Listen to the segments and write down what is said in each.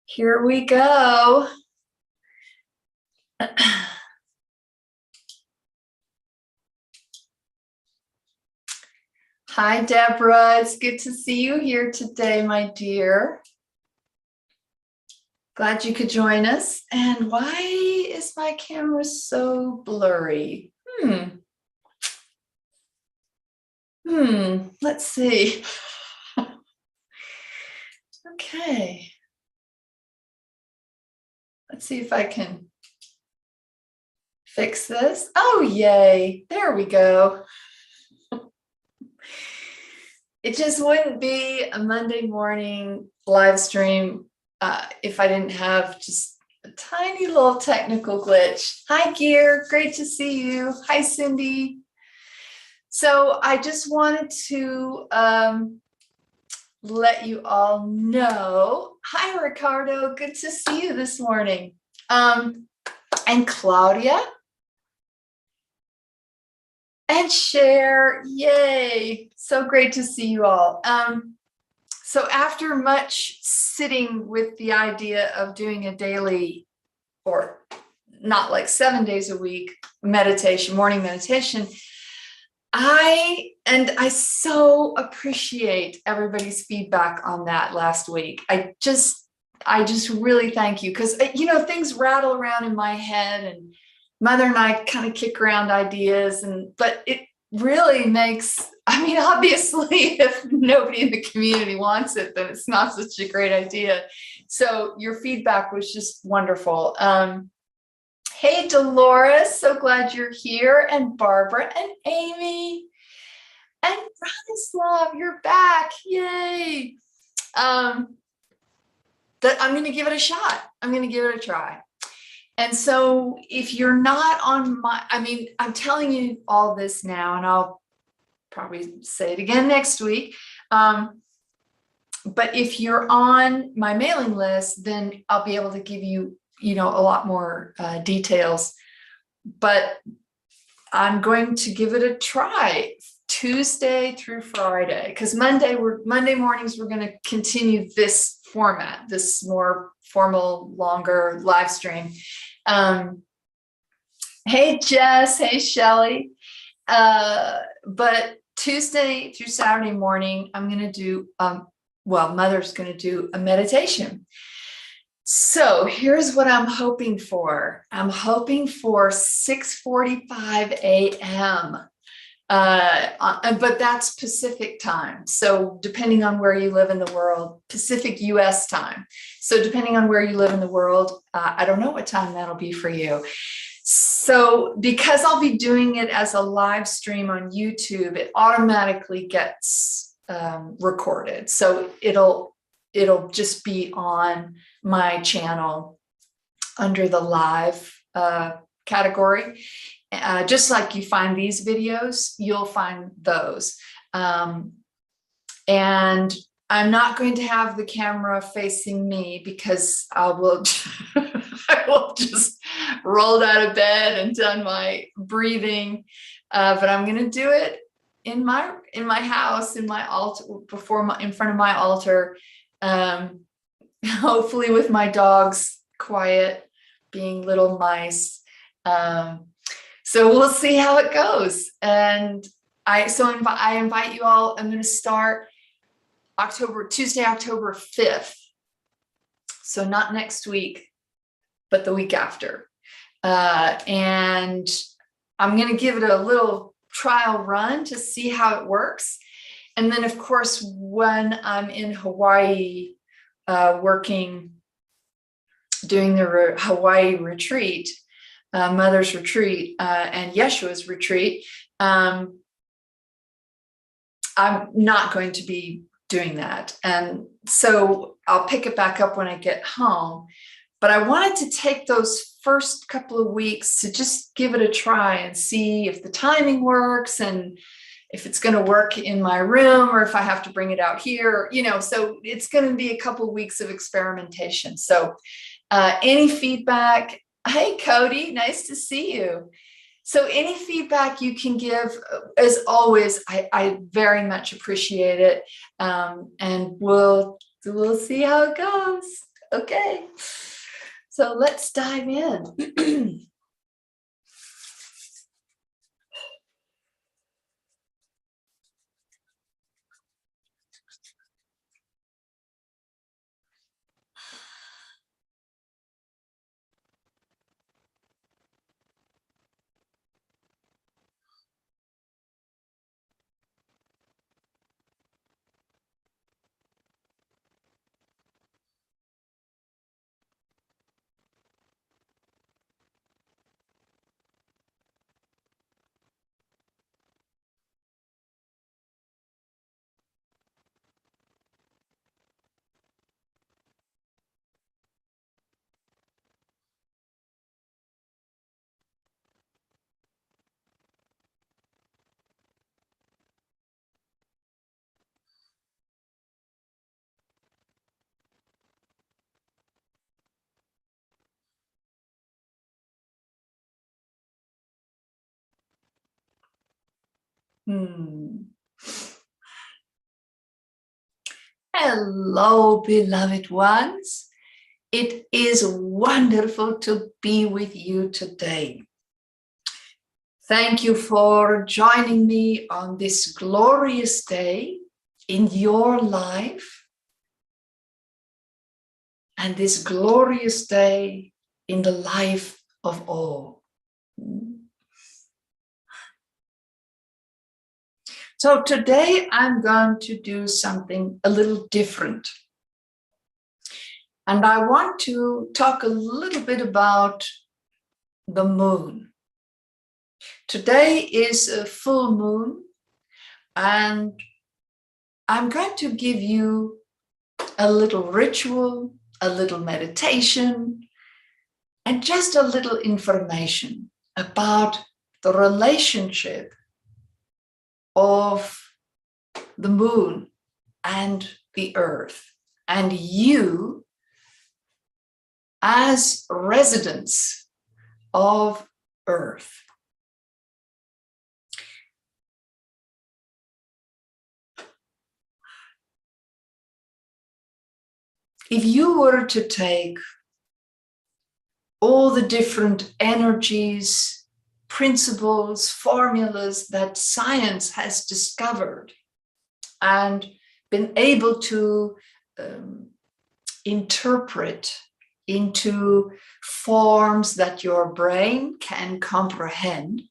Here we go. Hi, Deborah. It's good to see you here today, my dear. Glad you could join us. And why is my camera so blurry? Let's see. Okay. Let's see if I can fix this. Oh, yay. There we go. It just wouldn't be a Monday morning live stream if I didn't have just a tiny little technical glitch. Hi, Gear. Great to see you. Hi, Cindy. So I just wanted to let you all know. Hi, Ricardo. Good to see you this morning. And Claudia. And Cher, yay. So great to see you all. So after much sitting with the idea of doing a daily, or not like 7 days a week, meditation, morning meditation, I so appreciate everybody's feedback on that last week. I just really thank you, because things rattle around in my head, and Mother and I kind of kick around ideas, but it really makes, obviously, if nobody in the community wants it, then it's not such a great idea. So your feedback was just wonderful. Hey, Dolores, so glad you're here. And Barbara and Amy and Branislav, you're back. Yay. I'm going to give it a shot. I'm going to give it a try. And so if you're not on I'm telling you all this now, and I'll probably say it again next week. But if you're on my mailing list, then I'll be able to give you, a lot more details. But I'm going to give it a try Tuesday through Friday, because Monday mornings, we're going to continue this format, this more formal, longer live stream. Hey, Jess. Hey, Shelly. But Tuesday through Saturday morning, I'm going to do, Mother's going to do a meditation. So here's what I'm hoping for. I'm hoping for 6:45 a.m. But that's Pacific time. So depending on where you live in the world, Pacific US time. So depending on where you live in the world, I don't know what time that'll be for you. So because I'll be doing it as a live stream on YouTube, it automatically gets recorded. So it'll just be on my channel under the live category. Just like you find these videos, you'll find those. And I'm not going to have the camera facing me, because I will just rolled out of bed and done my breathing. But I'm going to do it in my house, in my altar, in front of my altar. Hopefully with my dogs quiet, being little mice. So we'll see how it goes. And I invite you all. I'm going to start Tuesday, October 5th. So not next week, but the week after. And I'm going to give it a little trial run to see how it works. And then, of course, when I'm in Hawaii, doing the Hawaii retreat, Mother's retreat, and Yeshua's retreat, I'm not going to be doing that. And so I'll pick it back up when I get home. But I wanted to take those first couple of weeks to just give it a try and see if the timing works, and if it's going to work in my room, or if I have to bring it out here, so it's going to be a couple of weeks of experimentation. So any feedback? Hey, Cody, nice to see you. So any feedback you can give, as always, I very much appreciate it. And we'll see how it goes. Okay, so let's dive in. Hmm. Hello, beloved ones. It is wonderful to be with you today. Thank you for joining me on this glorious day in your life and this glorious day in the life of all. So today I'm going to do something a little different. And I want to talk a little bit about the moon. Today is a full moon, and I'm going to give you a little ritual, a little meditation, and just a little information about the relationship of the moon and the earth, and you as residents of earth. If you were to take all the different energies, principles, formulas that science has discovered and been able to interpret into forms that your brain can comprehend,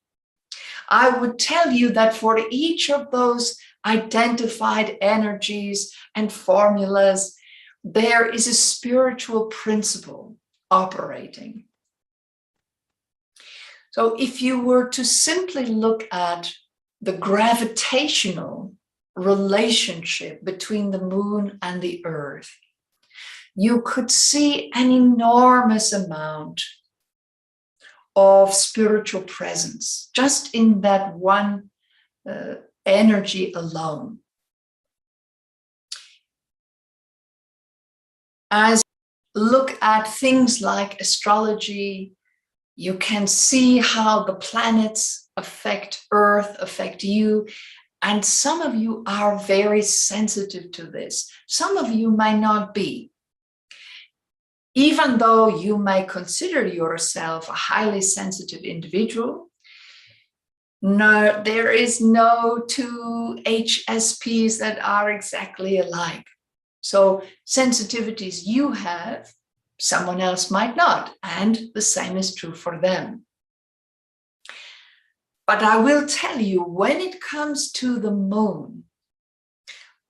I would tell you that for each of those identified energies and formulas, there is a spiritual principle operating. So if you were to simply look at the gravitational relationship between the moon and the earth, you could see an enormous amount of spiritual presence just in that one energy alone. As you look at things like astrology, you can see how the planets affect Earth, affect you. And some of you are very sensitive to this. Some of you may not be. Even though you may consider yourself a highly sensitive individual, no, there is no two HSPs that are exactly alike. So sensitivities you have, someone else might not, and the same is true for them. But I will tell you, when it comes to the moon,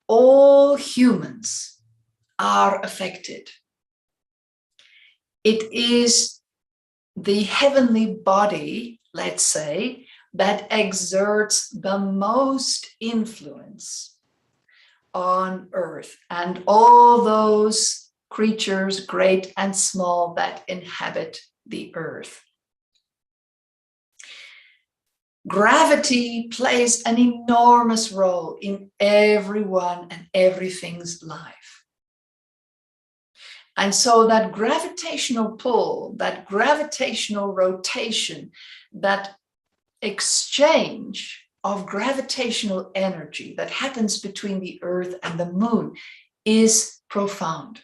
all humans are affected. It is the heavenly body, let's say, that exerts the most influence on Earth and all those creatures, great and small, that inhabit the Earth. Gravity plays an enormous role in everyone and everything's life. And so that gravitational pull, that gravitational rotation, that exchange of gravitational energy that happens between the Earth and the moon is profound.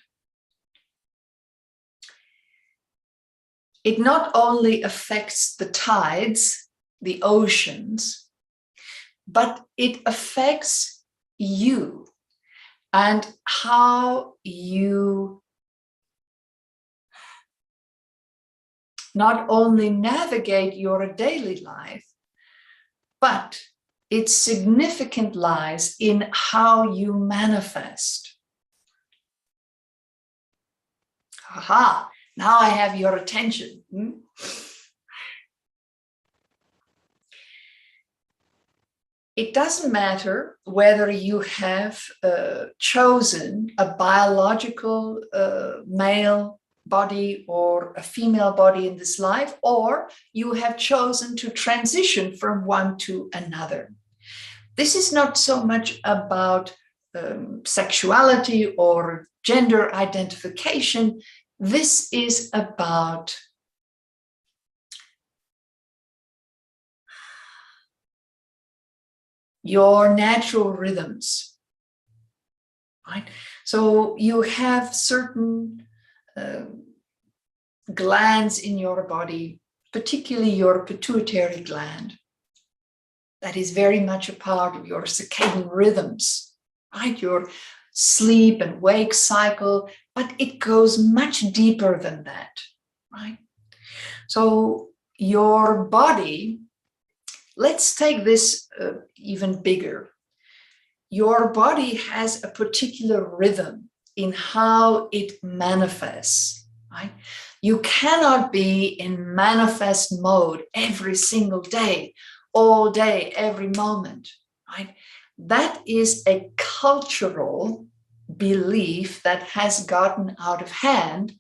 it not only affects the tides, the oceans, but it affects you and how you not only navigate your daily life, but its significance lies in how you manifest. Aha, now I have your attention. It doesn't matter whether you have chosen a biological male body or a female body in this life, or you have chosen to transition from one to another. This is not so much about sexuality or gender identification. This is about your natural rhythms, right? So you have certain glands in your body, particularly your pituitary gland, that is very much a part of your circadian rhythms, right? Your sleep and wake cycle, but it goes much deeper than that, right? So your body, let's take this even bigger. Your body has a particular rhythm in how it manifests, right? You cannot be in manifest mode every single day, all day, every moment, right? That is a cultural belief that has gotten out of hand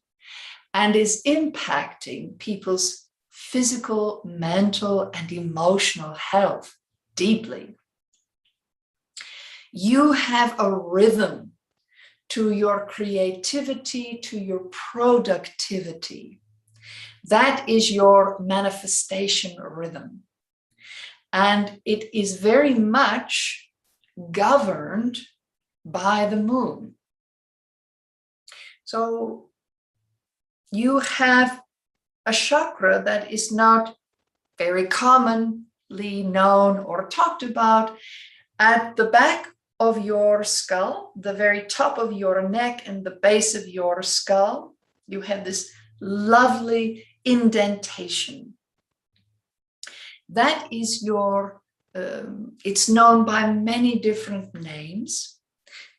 and is impacting people's physical, mental, and emotional health deeply. You have a rhythm to your creativity, to your productivity. That is your manifestation rhythm. And it is very much governed by the moon. So you have a chakra that is not very commonly known or talked about. At the back of your skull, the very top of your neck and the base of your skull, you have this lovely indentation. That is your, it's known by many different names,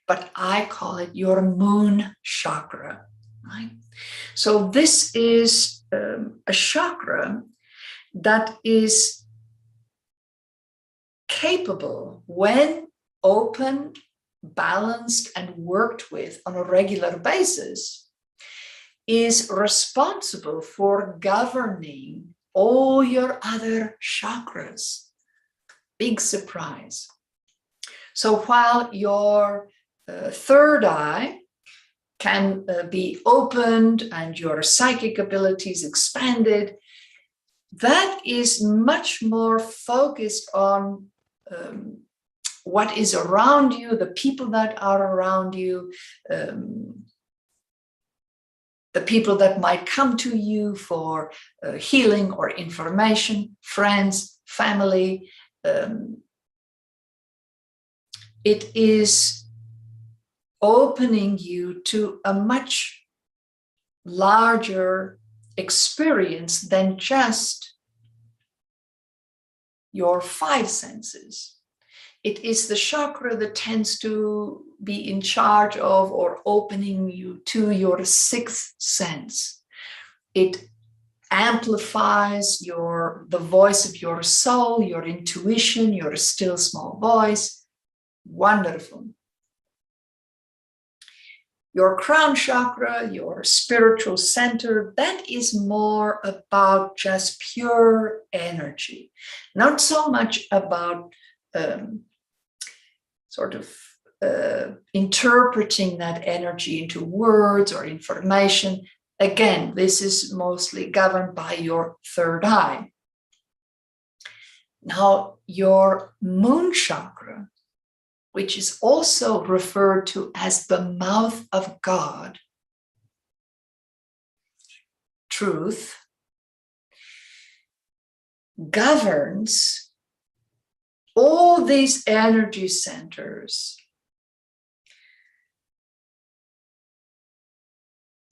but I call it your moon chakra, right? So this is a chakra that is capable, when opened, balanced, and worked with on a regular basis, is responsible for governing all your other chakras. Big surprise. So while your third eye can be opened and your psychic abilities expanded, that is much more focused on what is around you, the people that are around you, the people that might come to you for healing or information, friends, family. It is opening you to a much larger experience than just your five senses. It is the chakra that tends to be in charge of or opening you to your sixth sense. It amplifies the voice of your soul, your intuition, your still small voice. Wonderful. Your crown chakra, your spiritual center, that is more about just pure energy, not so much about interpreting that energy into words or information. Again, this is mostly governed by your third eye. Now, your moon chakra, which is also referred to as the mouth of God, truth, governs all these energy centers,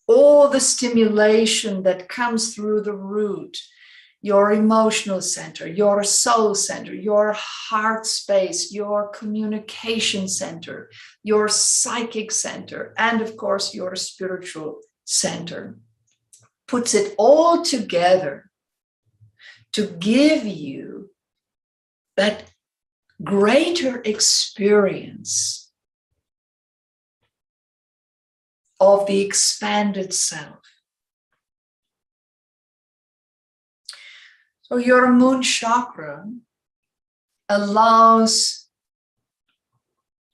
all the stimulation that comes through the root, your emotional center, your soul center, your heart space, your communication center, your psychic center, and of course, your spiritual center. Puts it all together to give you that greater experience of the expanded self. So your moon chakra allows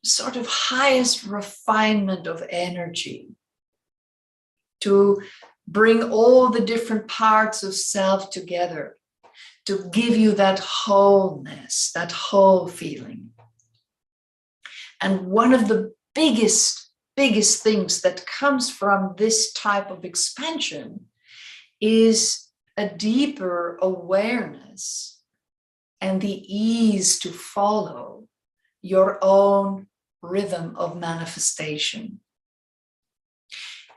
sort of highest refinement of energy to bring all the different parts of self together, to give you that wholeness, that whole feeling. And one of the biggest things that comes from this type of expansion is a deeper awareness and the ease to follow your own rhythm of manifestation.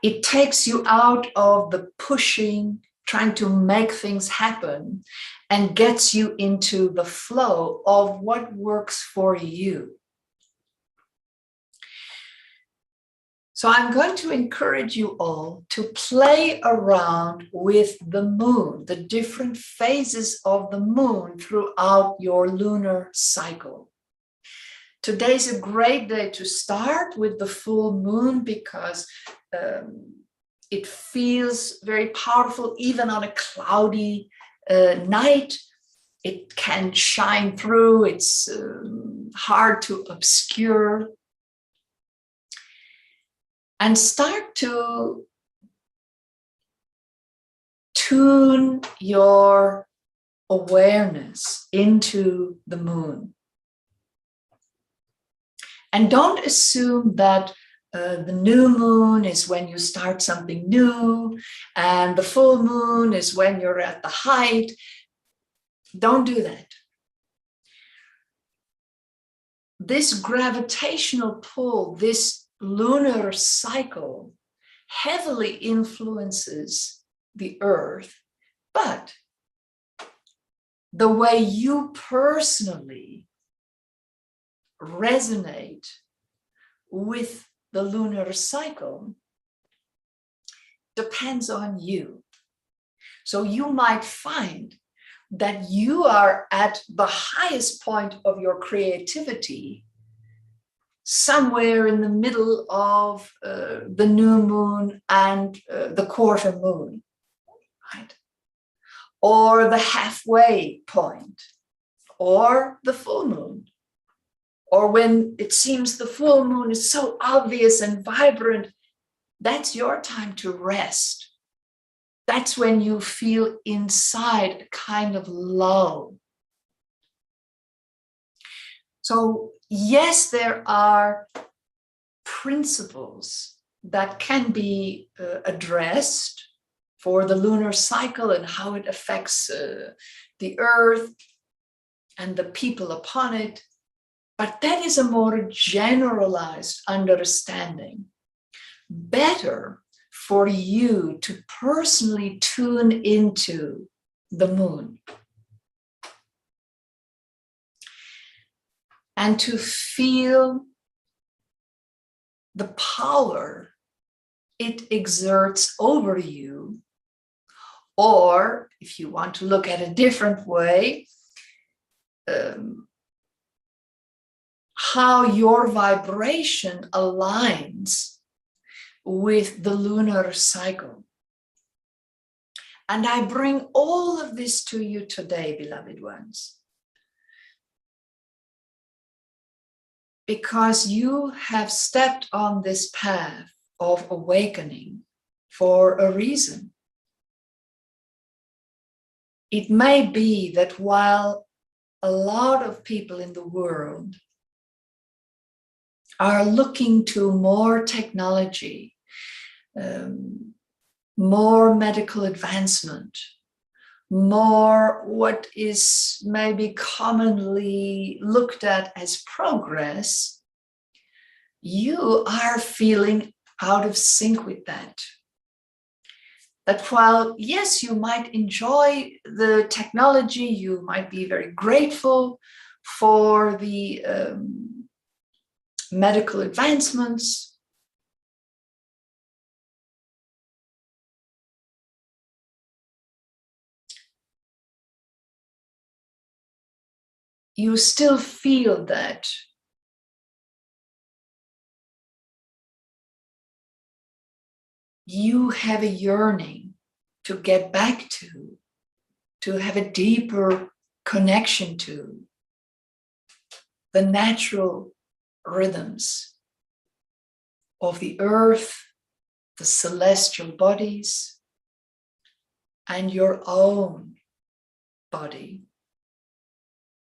It takes you out of the pushing, trying to make things happen, and gets you into the flow of what works for you. So I'm going to encourage you all to play around with the moon, the different phases of the moon throughout your lunar cycle. Today's a great day to start with the full moon because it feels very powerful, even on a cloudy night. It can shine through, it's hard to obscure. And start to tune your awareness into the moon. And don't assume that the new moon is when you start something new, and the full moon is when you're at the height. Don't do that. This gravitational pull, this lunar cycle heavily influences the earth, but the way you personally resonate with the lunar cycle depends on you. So you might find that you are at the highest point of your creativity somewhere in the middle of the new moon and the quarter moon, right? Or the halfway point, or the full moon, or when it seems the full moon is so obvious and vibrant. That's your time to rest. That's when you feel inside a kind of lull. So yes, there are principles that can be addressed for the lunar cycle and how it affects the earth and the people upon it. But that is a more generalized understanding. Better for you to personally tune into the moon and to feel the power it exerts over you. Or if you want to look at a different way, how your vibration aligns with the lunar cycle. And I bring all of this to you today, beloved ones, because you have stepped on this path of awakening for a reason. It may be that while a lot of people in the world are looking to more technology, more medical advancement, more what is maybe commonly looked at as progress, you are feeling out of sync with that. That while, yes, you might enjoy the technology, you might be very grateful for the medical advancements, you still feel that you have a yearning to get back to have a deeper connection to the natural rhythms of the earth, the celestial bodies, and your own body,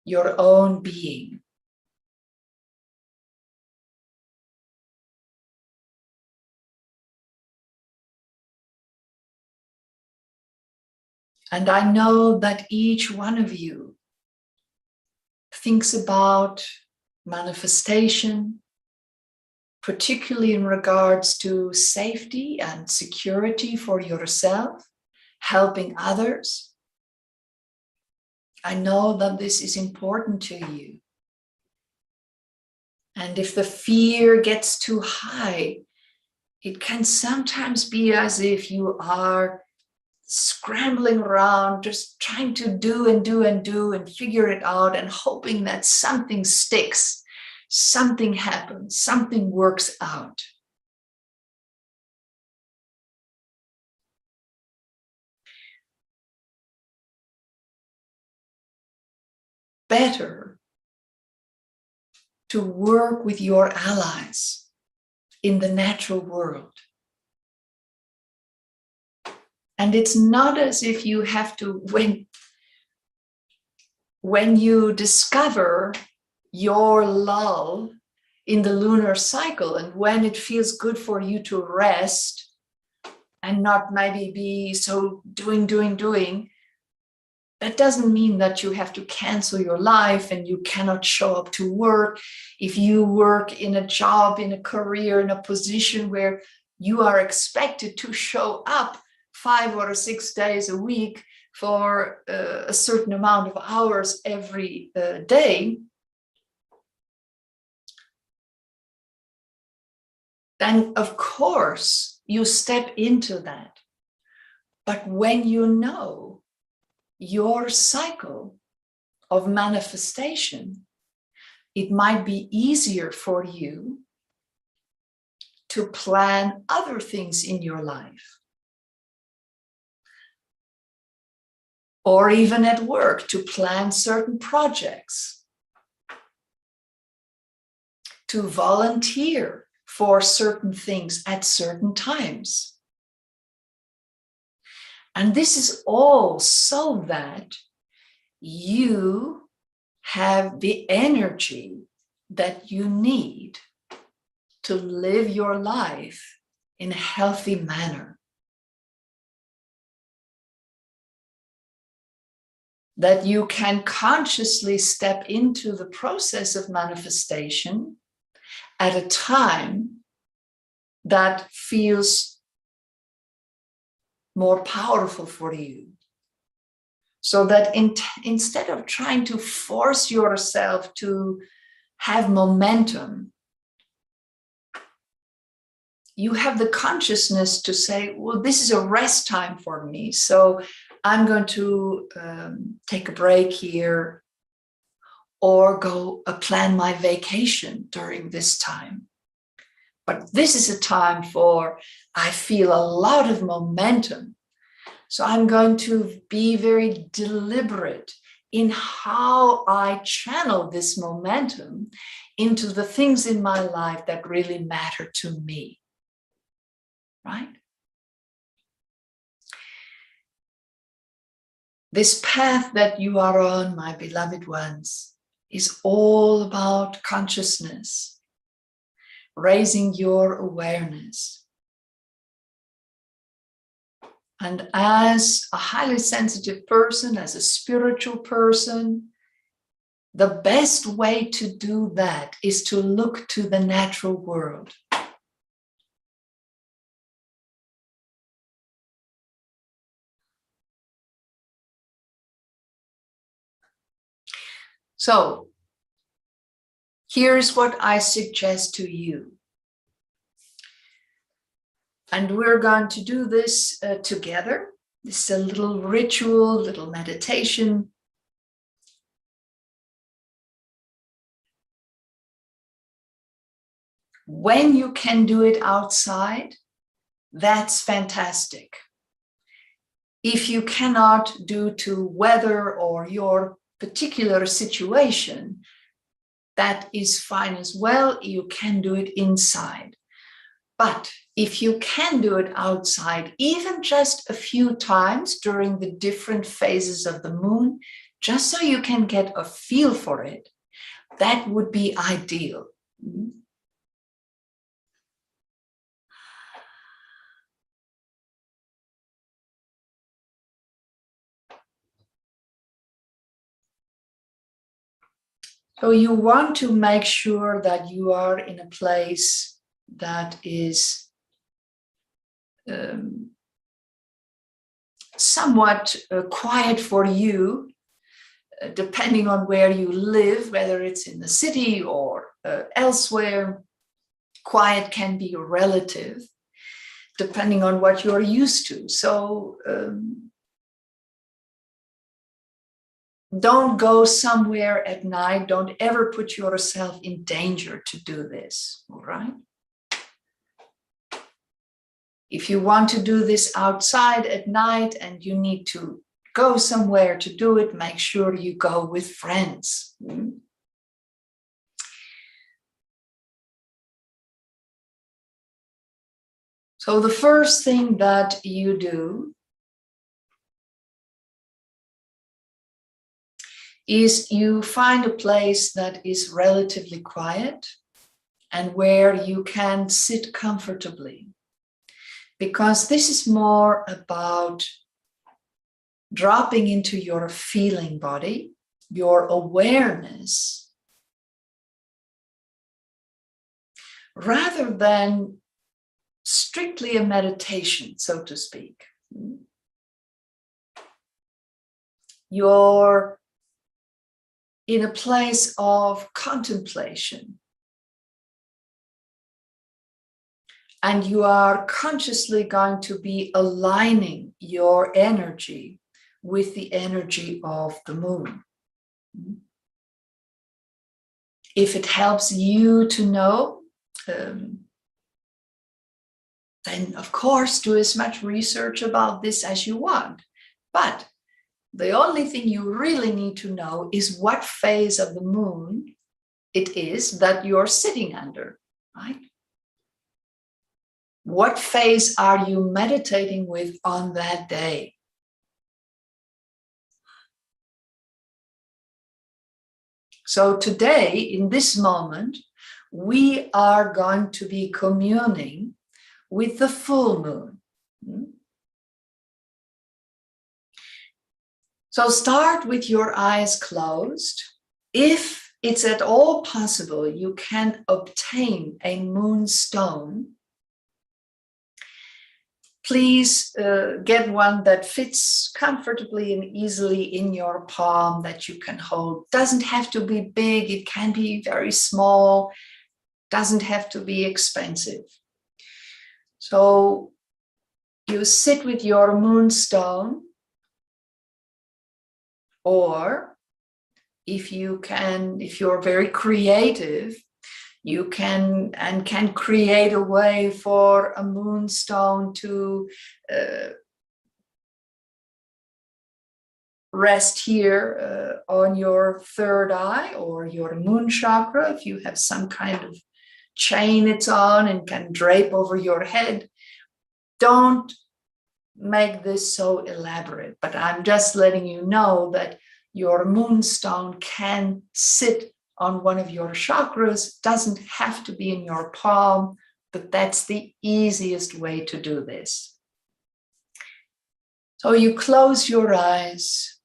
your own being. And I know that each one of you thinks about manifestation, particularly in regards to safety and security for yourself, helping others. I know that this is important to you. And if the fear gets too high, it can sometimes be as if you are scrambling around, just trying to do and figure it out and hoping that something sticks, something happens, something works out. Better to work with your allies in the natural world. And it's not as if you have to, when you discover your lull in the lunar cycle and when it feels good for you to rest and not maybe be so doing, that doesn't mean that you have to cancel your life and you cannot show up to work. If you work in a job, in a career, in a position where you are expected to show up 5 or 6 days a week for a certain amount of hours every day, then of course you step into that. But when you know your cycle of manifestation, it might be easier for you to plan other things in your life. Or even at work, to plan certain projects, to volunteer for certain things at certain times. And this is all so that you have the energy that you need to live your life in a healthy manner. That you can consciously step into the process of manifestation at a time that feels more powerful for you. So that instead of trying to force yourself to have momentum, you have the consciousness to say, well, this is a rest time for me. So I'm going to take a break here or go plan my vacation during this time. But this is a time for, I feel a lot of momentum. So I'm going to be very deliberate in how I channel this momentum into the things in my life that really matter to me, right? This path that you are on, my beloved ones, is all about consciousness, raising your awareness. And as a highly sensitive person, as a spiritual person, the best way to do that is to look to the natural world. So here's what I suggest to you. And we're going to do this together. This is a little ritual, little meditation. When you can do it outside, that's fantastic. If you cannot, due to weather or your particular situation, that is fine as well. You can do it inside. But if you can do it outside, even just a few times during the different phases of the moon, just so you can get a feel for it, that would be ideal. So you want to make sure that you are in a place that is somewhat quiet for you, depending on where you live, whether it's in the city or elsewhere. Quiet can be relative, depending on what you're used to. So don't go somewhere at night. Don't ever put yourself in danger to do this, all right? If you want to do this outside at night and you need to go somewhere to do it, make sure you go with friends. So the first thing that you do is you find a place that is relatively quiet and where you can sit comfortably. Because this is more about dropping into your feeling body, your awareness, rather than strictly a meditation, so to speak. You're in a place of contemplation. And you are consciously going to be aligning your energy with the energy of the moon. If it helps you to know, then of course do as much research about this as you want. But the only thing you really need to know is what phase of the moon it is that you're sitting under, right? What phase are you meditating with on that day? So today, in this moment, we are going to be communing with the full moon. So start with your eyes closed. If it's at all possible, you can obtain a moonstone. Please get one that fits comfortably and easily in your palm that you can hold. Doesn't have to be big, it can be very small, doesn't have to be expensive. So you sit with your moonstone, or if you're very creative, you can create a way for a moonstone to rest here on your third eye or your moon chakra. If you have some kind of chain it's on and can drape over your head, don't make this so elaborate. But I'm just letting you know that your moonstone can sit on one of your chakras, doesn't have to be in your palm, but that's the easiest way to do this. So you close your eyes,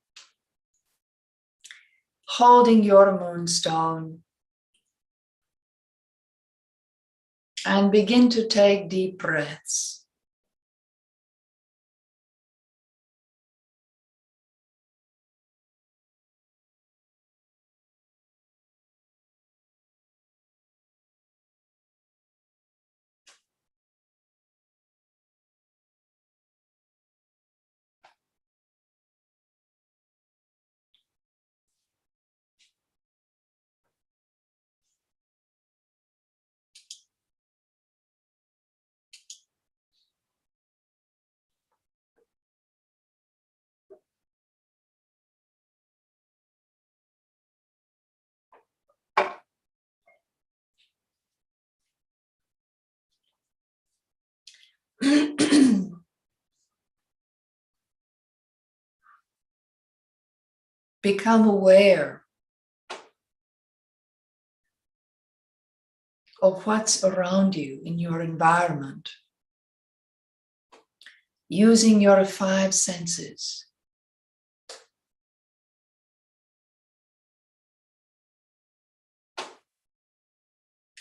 holding your moonstone, and begin to take deep breaths. Become aware of what's around you in your environment, using your 5 senses.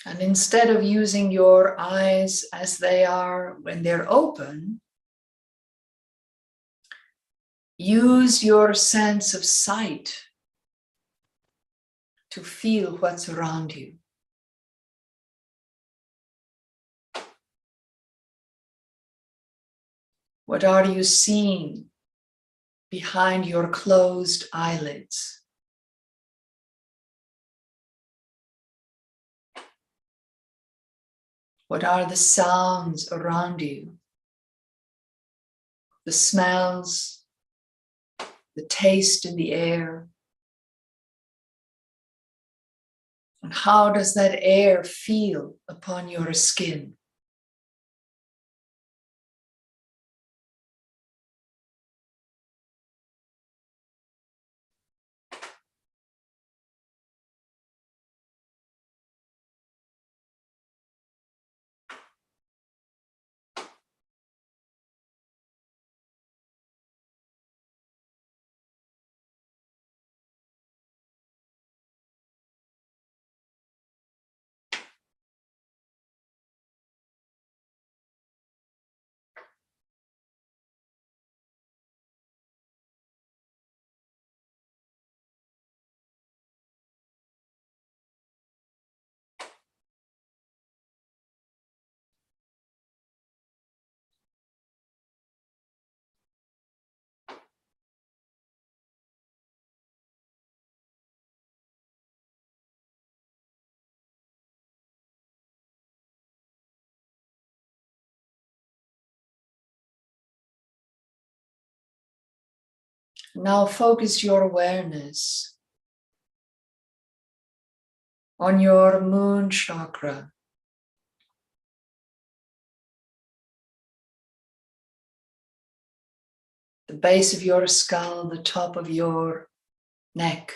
And instead of using your eyes as they are when they're open, use your sense of sight to feel what's around you. What are you seeing behind your closed eyelids? What are the sounds around you? The smells, the taste in the air. And how does that air feel upon your skin? Now focus your awareness on your moon chakra, the base of your skull, the top of your neck.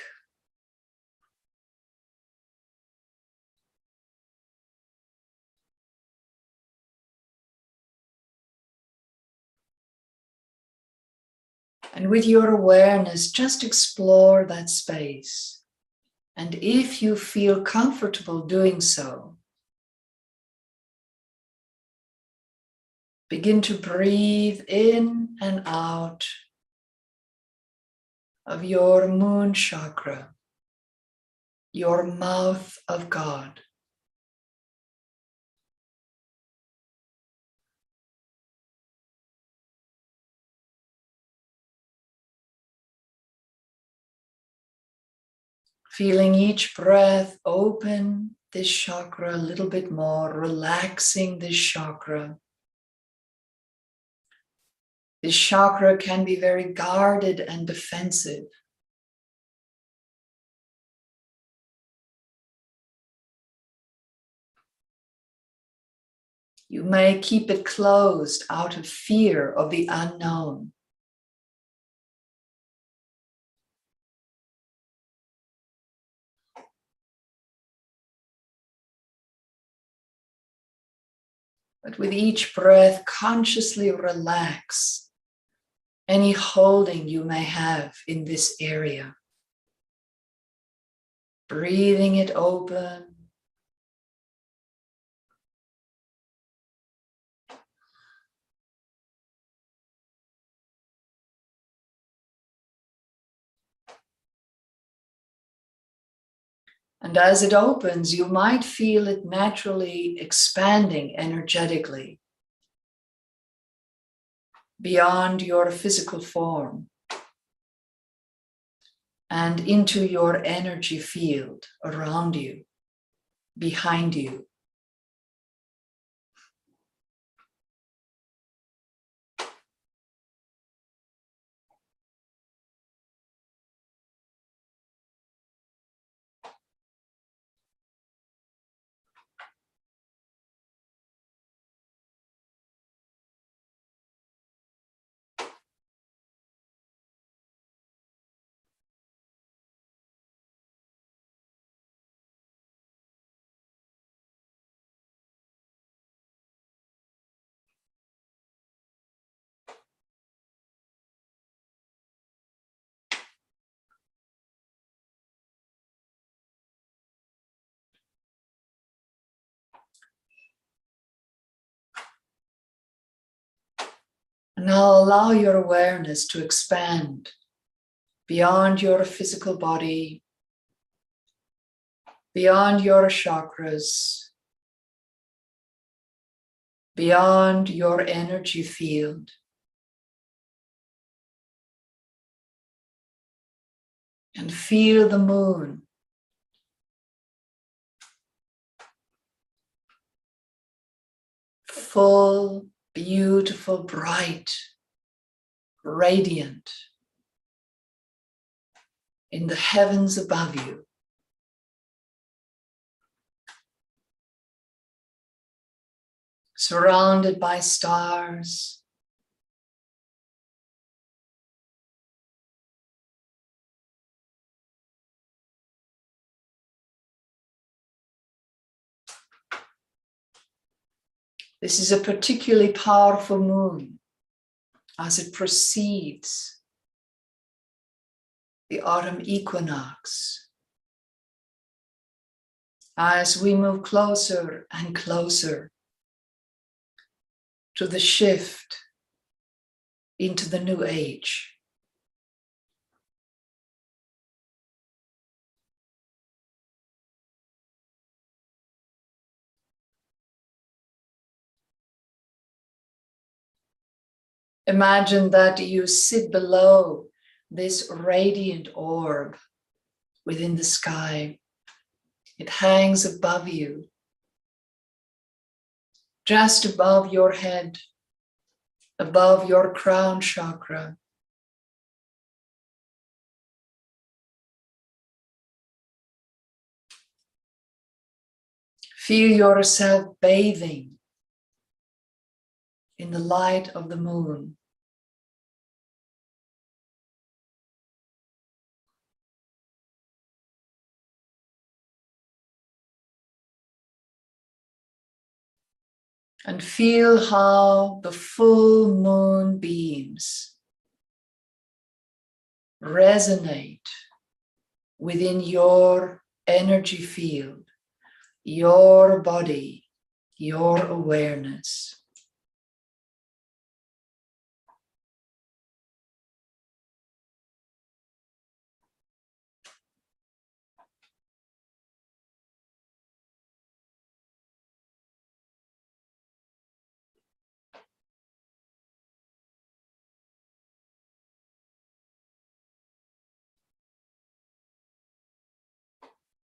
And with your awareness, just explore that space. And if you feel comfortable doing so, begin to breathe in and out of your moon chakra, your mouth of God. Feeling each breath open this chakra a little bit more, relaxing this chakra. This chakra can be very guarded and defensive. You may keep it closed out of fear of the unknown. But with each breath, consciously relax any holding you may have in this area. Breathing it open. And as it opens, you might feel it naturally expanding energetically beyond your physical form and into your energy field around you, behind you. And now allow your awareness to expand beyond your physical body, beyond your chakras, beyond your energy field. And feel the moon full, beautiful, bright, radiant in the heavens above you. Surrounded by stars. This is a particularly powerful moon as it precedes the autumn equinox. As we move closer and closer to the shift into the new age. Imagine that you sit below this radiant orb within the sky. It hangs above you, just above your head, above your crown chakra. Feel yourself bathing in the light of the moon. And feel how the full moon beams resonate within your energy field, your body, your awareness.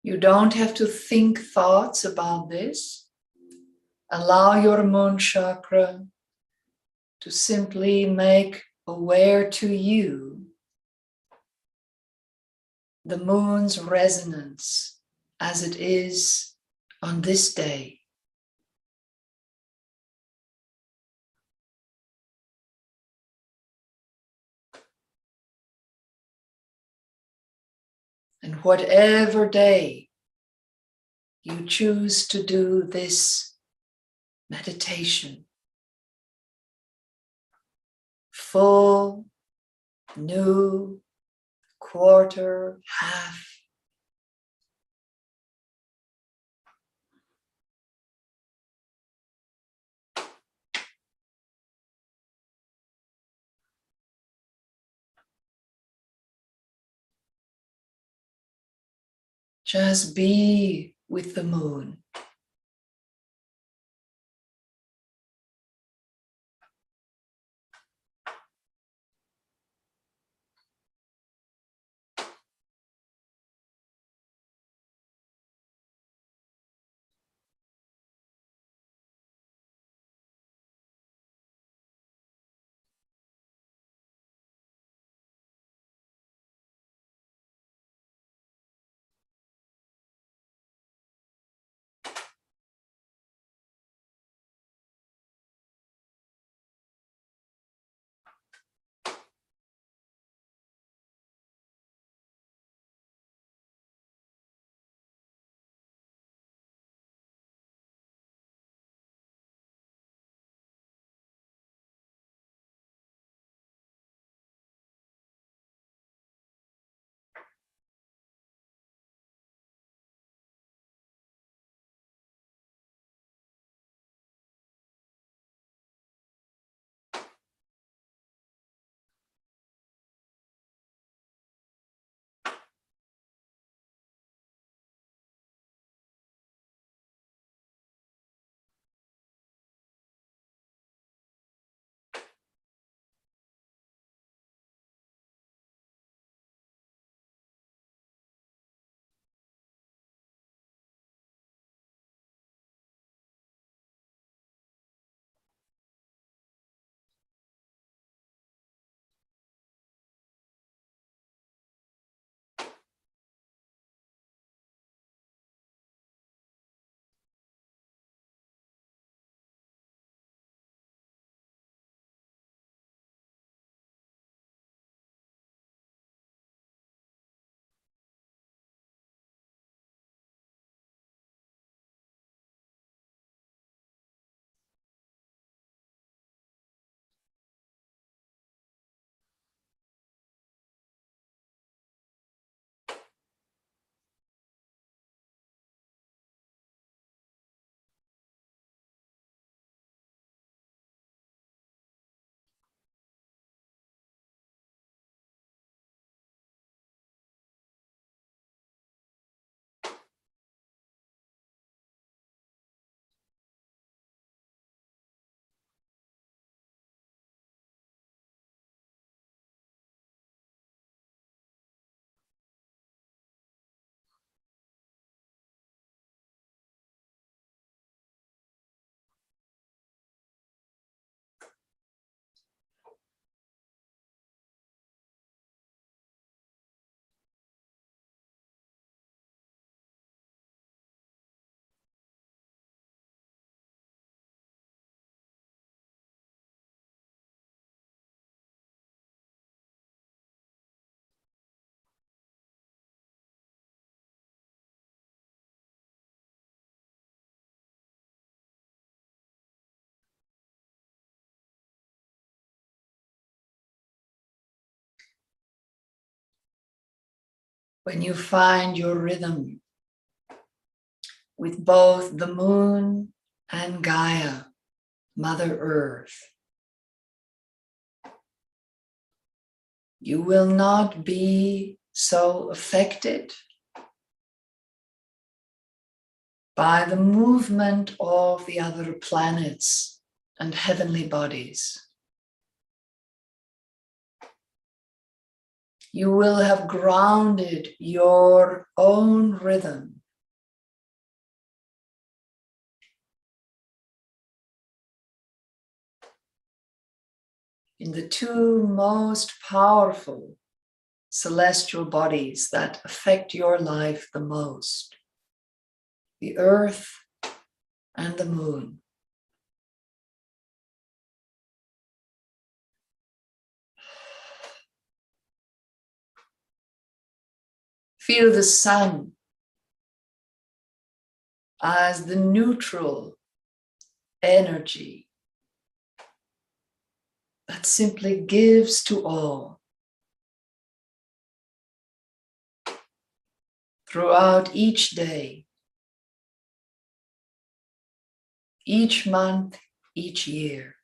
You don't have to think thoughts about this. Allow your moon chakra to simply make aware to you the moon's resonance as it is on this day. And whatever day you choose to do this meditation, full new, quarter, half. Just be with the moon. When you find your rhythm with both the moon and Gaia, Mother Earth, you will not be so affected by the movement of the other planets and heavenly bodies. You will have grounded your own rhythm in the two most powerful celestial bodies that affect your life the most, the Earth and the Moon. Feel the sun as the neutral energy that simply gives to all throughout each day, each month, each year.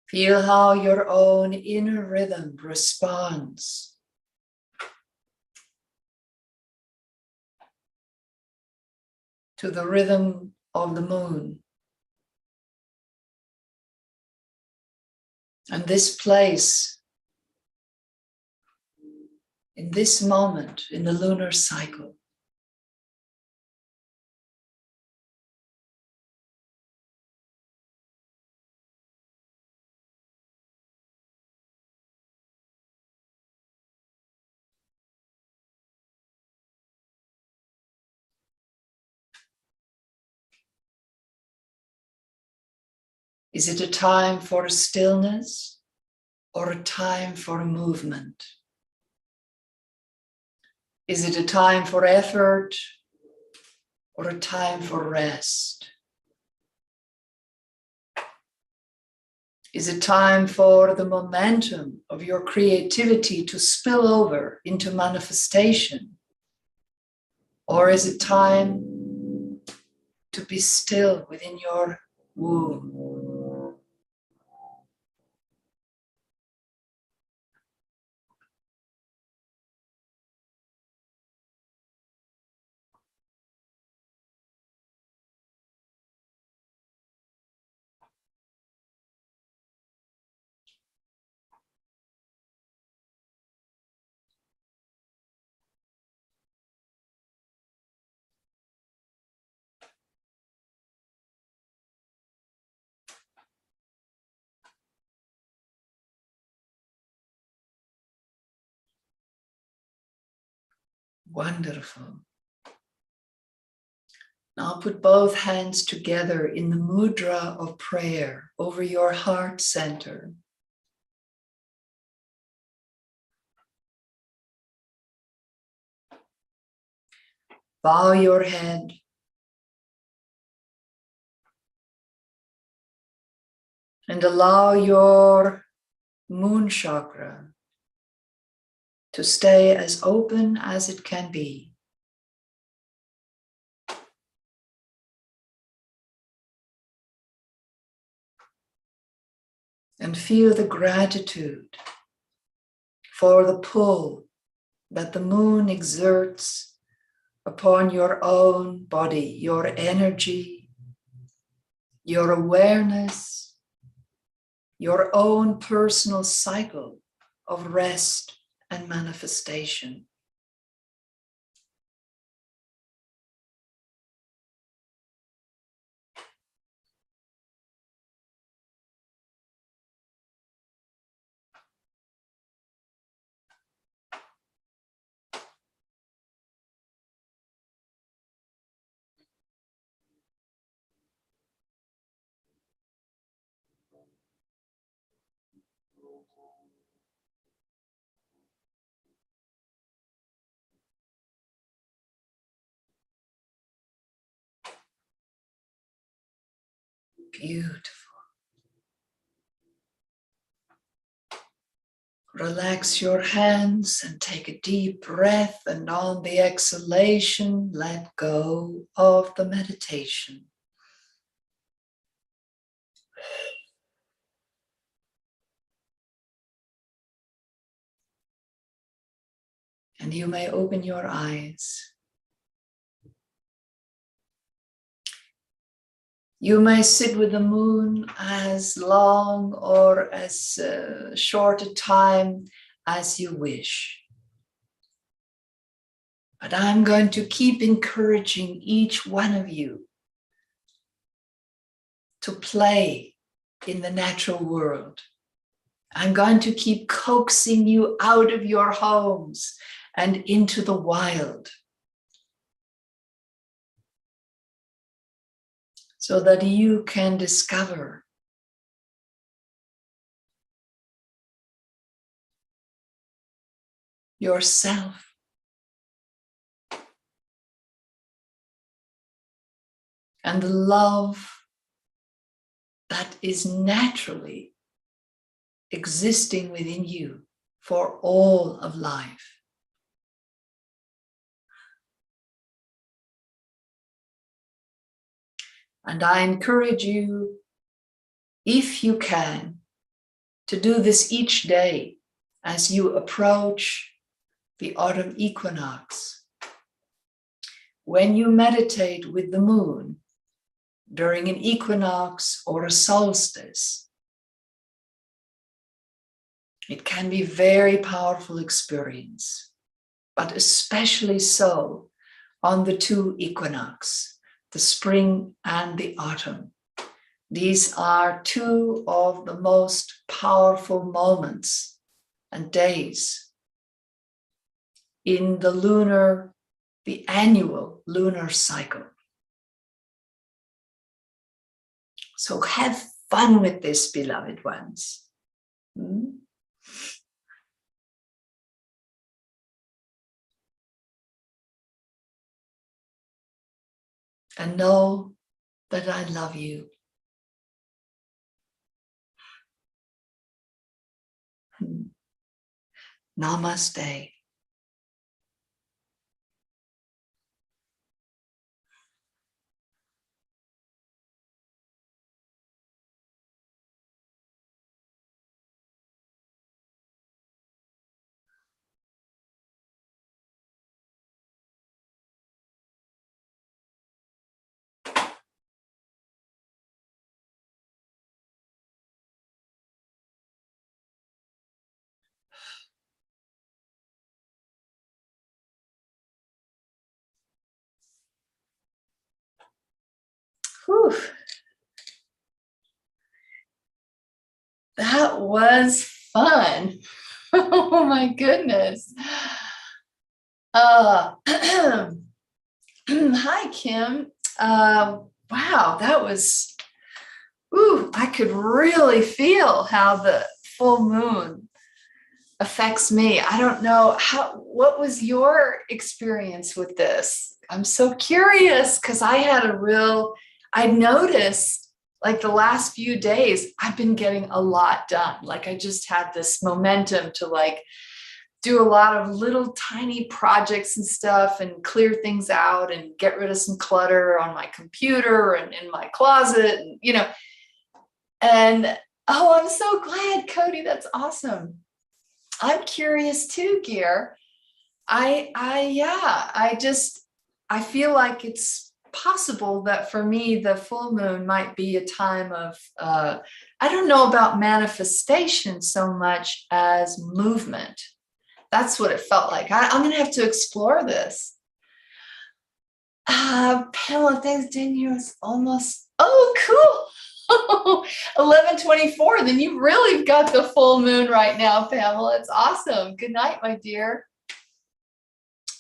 Feel how your own inner rhythm responds to the rhythm of the moon. And this place, in this moment, in the lunar cycle, is it a time for a stillness or a time for a movement? Is it a time for effort or a time for rest? Is it time for the momentum of your creativity to spill over into manifestation? Or is it time to be still within your womb? Wonderful. Now put both hands together in the mudra of prayer over your heart center. Bow your head. And allow your moon chakra to stay as open as it can be. And feel the gratitude for the pull that the moon exerts upon your own body, your energy, your awareness, your own personal cycle of rest and manifestation. Beautiful. Relax your hands and take a deep breath, and on the exhalation, let go of the meditation. And you may open your eyes. You may sit with the moon as long or as short a time as you wish. But I'm going to keep encouraging each one of you to play in the natural world. I'm going to keep coaxing you out of your homes and into the wild, so that you can discover yourself. And the love that is naturally existing within you for all of life. And I encourage you, if you can, to do this each day as you approach the autumn equinox. When you meditate with the moon during an equinox or a solstice, it can be a very powerful experience, but especially so on the two equinox, the spring and the autumn. These are two of the most powerful moments and days in the annual lunar cycle. So have fun with this, beloved ones. And know that I love you. Namaste. Whew. That was fun. Oh my goodness. Hi, Kim. Wow, that was, I could really feel how the full moon affects me. I don't know what was your experience with this? I'm so curious because I noticed like the last few days, I've been getting a lot done. Like I just had this momentum to like do a lot of little tiny projects and stuff and clear things out and get rid of some clutter on my computer and in my closet, and and I'm so glad, Cody. That's awesome. I'm curious too, Gear. I feel like it's possible that for me, the full moon might be a time of, I don't know about manifestation so much as movement. That's what it felt like. I'm going to have to explore this. Pamela, thanks, Daniel. It's almost, cool. 11:24. Then you really got the full moon right now, Pamela. It's awesome. Good night, my dear.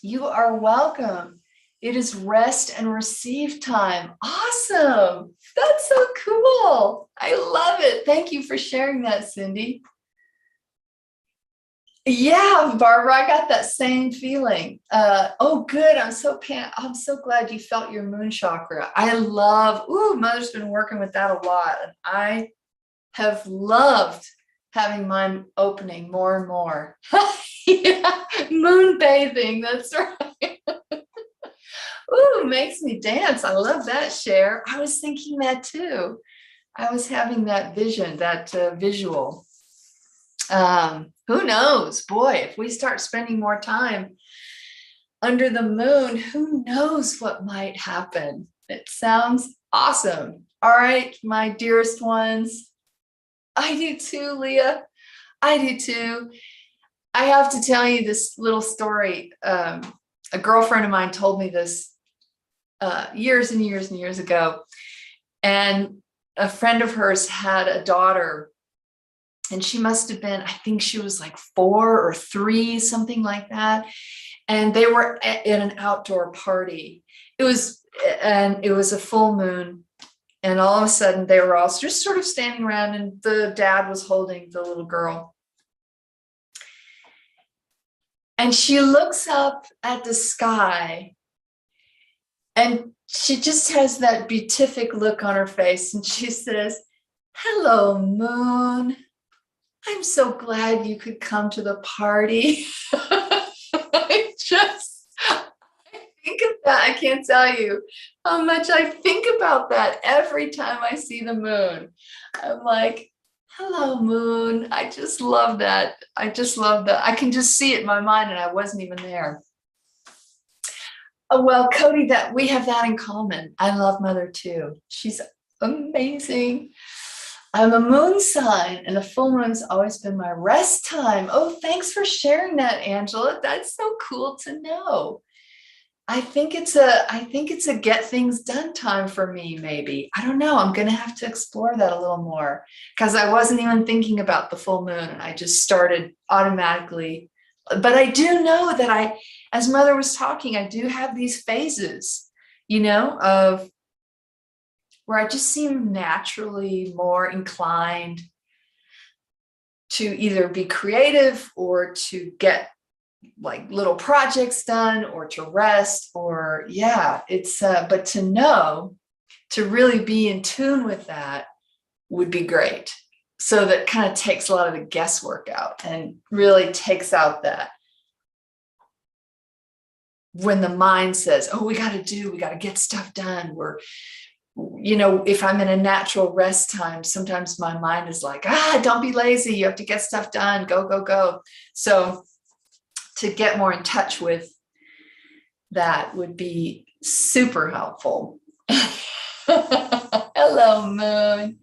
You are welcome. It is rest and receive time. Awesome. That's so cool. I love it. Thank you for sharing that, Cindy. Yeah, Barbara, I got that same feeling. Good. I'm so glad you felt your moon chakra. Mother's been working with that a lot. And I have loved having mine opening more and more. Yeah, moon bathing. That's right. Makes me dance. I love that, Cher. I was thinking that too. I was having that vision, that visual. Who knows? Boy, if we start spending more time under the moon, who knows what might happen? It sounds awesome. All right, my dearest ones. I do too, Leah. I do too. I have to tell you this little story. A girlfriend of mine told me this years and years and years ago. And a friend of hers had a daughter, and she must have been, I think she was like 4 or 3, something like that. And they were at an outdoor party. It was a full moon. And all of a sudden they were all just sort of standing around, and the dad was holding the little girl. And she looks up at the sky, and she just has that beatific look on her face. And she says, "Hello, moon. I'm so glad you could come to the party." I think of that. I can't tell you how much I think about that every time I see the moon. I'm like, hello, moon. I just love that. I just love that. I can just see it in my mind, and I wasn't even there. Oh, well, Cody, that we have that in common. I love Mother too. She's amazing. I'm a moon sign, and the full moon's always been my rest time. Oh, thanks for sharing that, Angela. That's so cool to know. I think it's a get things done time for me, maybe. I don't know. I'm going to have to explore that a little more, because I wasn't even thinking about the full moon. I just started automatically. But I do know that as Mother was talking, I do have these phases, of where I just seem naturally more inclined to either be creative or to get like little projects done, or to rest, or but to really be in tune with that would be great. So that kind of takes a lot of the guesswork out, and really takes out that when the mind says, oh, we got to get stuff done. If I'm in a natural rest time, sometimes my mind is like, don't be lazy. You have to get stuff done. Go, go, go. So to get more in touch with that would be super helpful. Hello, moon.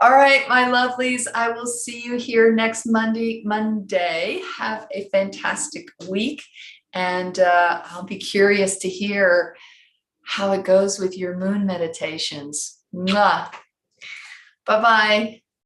All right, my lovelies, I will see you here next Monday. Have a fantastic week. And I'll be curious to hear how it goes with your moon meditations. Mwah. Bye-bye.